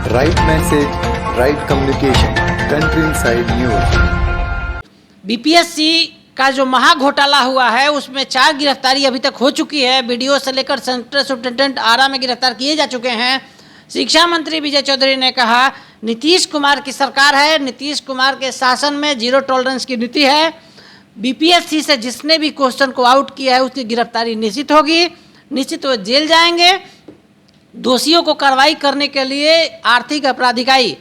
Right message, right communication. Country Inside News. BPSC का जो महा घोटाला हुआ है उसमें 4 गिरफ्तारी अभी तक हो चुकी है। बीडीओ से लेकर सेंट्रल सुपरिटेंडेंट आरा में गिरफ्तार किए जा चुके हैं। शिक्षा मंत्री विजय चौधरी ने कहा नीतीश कुमार की सरकार है, नीतीश कुमार के शासन में जीरो टॉलरेंस की नीति है। बीपीएससी से जिसने भी क्वेश्चन को आउट किया है उसकी गिरफ्तारी निश्चित होगी, निश्चित वो जेल जाएंगे। दोषियों को कार्रवाई करने के लिए आर्थिक अपराध इकाई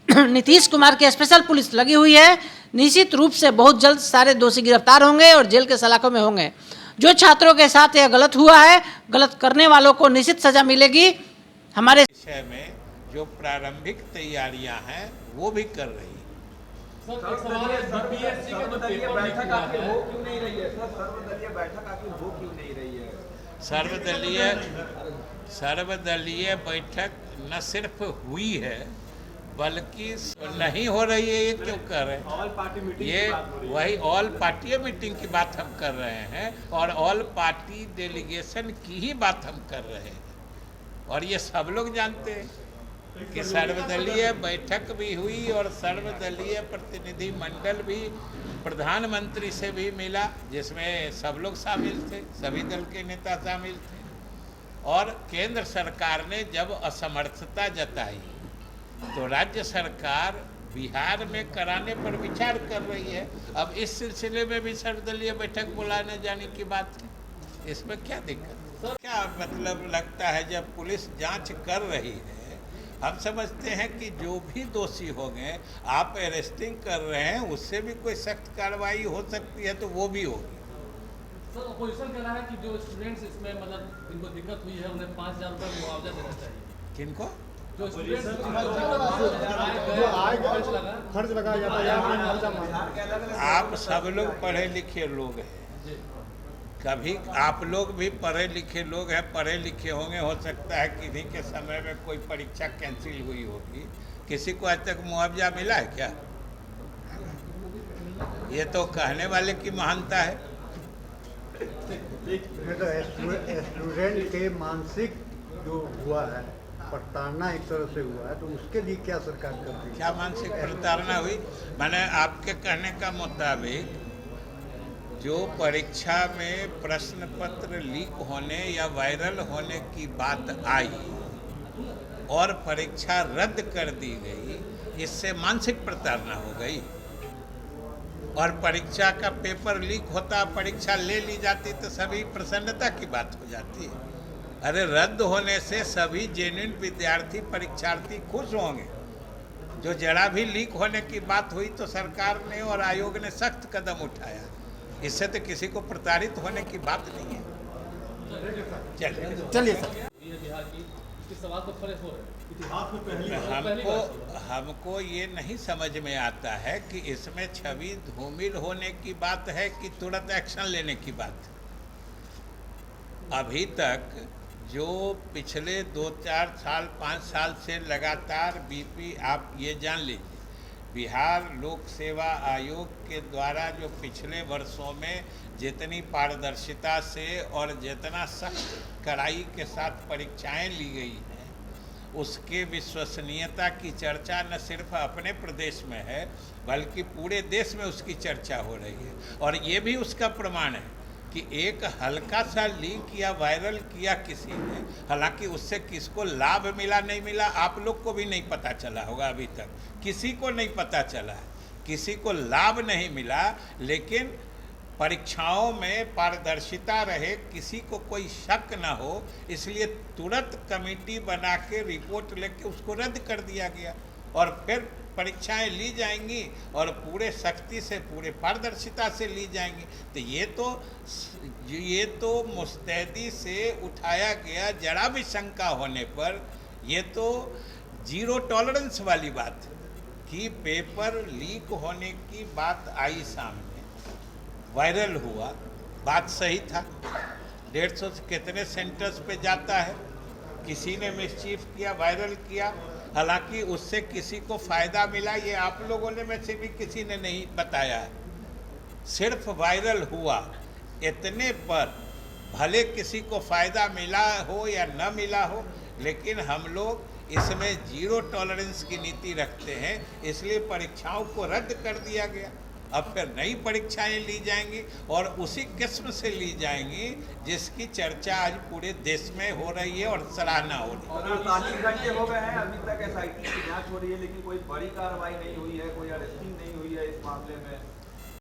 नीतीश कुमार की स्पेशल पुलिस लगी हुई है। निश्चित रूप से बहुत जल्द सारे दोषी गिरफ्तार होंगे और जेल के सलाखों में होंगे। जो छात्रों के साथ यह गलत हुआ है, गलत करने वालों को निश्चित सजा मिलेगी। हमारे विषय में जो प्रारंभिक तैयारियां हैं वो भी कर रही है। सर्वदलीय बैठक न सिर्फ हुई है बल्कि नहीं हो रही है। ये क्यों कर रहे हैं? ये वही ऑल पार्टी मीटिंग की बात हम कर रहे हैं और ऑल पार्टी डेलीगेशन की ही बात हम कर रहे हैं। और ये सब लोग जानते हैं कि सर्वदलीय बैठक भी हुई और सर्वदलीय प्रतिनिधि मंडल भी प्रधानमंत्री से भी मिला, जिसमें सब लोग शामिल थे, सभी दल के नेता शामिल थे। और केंद्र सरकार ने जब असमर्थता जताई तो राज्य सरकार बिहार में कराने पर विचार कर रही है। अब इस सिलसिले में भी सर्वदलीय बैठक बुलाने जाने की बात है, इसमें क्या दिक्कत? क्या मतलब लगता है जब पुलिस जांच कर रही है, हम समझते हैं कि जो भी दोषी होंगे, आप अरेस्टिंग कर रहे हैं, उससे भी कोई सख्त कार्रवाई हो सकती है तो वो भी होगी। सर अपोजिशन कह रहा है कि जो स्टूडेंट्स इसमें मतलब जिनको दिक्कत हुई है उन्हें 5,000 रुपये मुआवजा देना चाहिए। किनको? जो स्टूडेंट्स खर्च लगा जाता। आप सब लोग पढ़े लिखे लोग हैं, कभी आप लोग भी पढ़े लिखे लोग हैं, पढ़े लिखे होंगे। हो सकता है किन्हीं के समय में कोई परीक्षा कैंसिल हुई होगी, किसी को आज तक मुआवजा मिला है क्या? ये तो कहने वाले की महानता है। स्टूडेंट के मानसिक जो हुआ है प्रताड़ना एक तरह से हुआ है, तो उसके लिए क्या सरकार कर रही है? क्या मानसिक प्रताड़ना हुई? मैंने आपके कहने का मुताबिक जो परीक्षा में प्रश्न पत्र लीक होने या वायरल होने की बात आई और परीक्षा रद्द कर दी गई, इससे मानसिक प्रताड़ना हो गई। और परीक्षा का पेपर लीक होता, परीक्षा ले ली जाती तो सभी प्रसन्नता की बात हो जाती है। अरे रद्द होने से सभी जेन्युइन विद्यार्थी परीक्षार्थी खुश होंगे। जो जरा भी लीक होने की बात हुई तो सरकार ने और आयोग ने सख्त कदम उठाया, इससे तो किसी को प्रताड़ित होने की बात नहीं है। चलिए सर, ये बिहार की इस सवाल पर खड़े हो रहे हैं। इतिहास में हमको ये नहीं समझ में आता है कि इसमें छवि धूमिल होने की बात है कि तुरंत एक्शन लेने की बात। अभी तक जो पिछले 2-4 साल 5 साल से लगातार बीपी, आप ये जान लीजिए, बिहार लोक सेवा आयोग के द्वारा जो पिछले वर्षों में जितनी पारदर्शिता से और जितना सख्त कड़ाई के साथ परीक्षाएं ली गई हैं, उसके विश्वसनीयता की चर्चा न सिर्फ अपने प्रदेश में है बल्कि पूरे देश में उसकी चर्चा हो रही है। और ये भी उसका प्रमाण है कि एक हल्का सा लीक या वायरल किया किसी ने, हालांकि उससे किसको लाभ मिला नहीं मिला आप लोग को भी नहीं पता चला होगा, अभी तक किसी को नहीं पता चला, किसी को लाभ नहीं मिला, लेकिन परीक्षाओं में पारदर्शिता रहे, किसी को कोई शक ना हो, इसलिए तुरंत कमेटी बना के रिपोर्ट लेके उसको रद्द कर दिया गया और फिर परीक्षाएं ली जाएंगी और पूरे सख्ती से, पूरे पारदर्शिता से ली जाएंगी। तो ये तो मुस्तैदी से उठाया गया, जरा भी शंका होने पर ये तो जीरो टॉलरेंस वाली बात कि पेपर लीक होने की बात आई सामने, वायरल हुआ, बात सही था। 150 से कितने सेंटर्स पे जाता है, किसी ने मिसचीफ किया, वायरल किया, हालांकि उससे किसी को फ़ायदा मिला ये आप लोगों ने में से भी किसी ने नहीं बताया है। सिर्फ वायरल हुआ, इतने पर भले किसी को फ़ायदा मिला हो या न मिला हो, लेकिन हम लोग इसमें जीरो टॉलरेंस की नीति रखते हैं, इसलिए परीक्षाओं को रद्द कर दिया गया। अब फिर नई परीक्षाएं ली जाएंगी और उसी किस्म से ली जाएंगी जिसकी चर्चा आज पूरे देश में हो रही है और सराहना हो रही है। और 48 घंटे हो गए हैं, अभी तक एसआईटी की जांच हो रही है, लेकिन कोई बड़ी कार्रवाई नहीं हुई है, कोई अरेस्टिंग नहीं हुई है इस मामले में।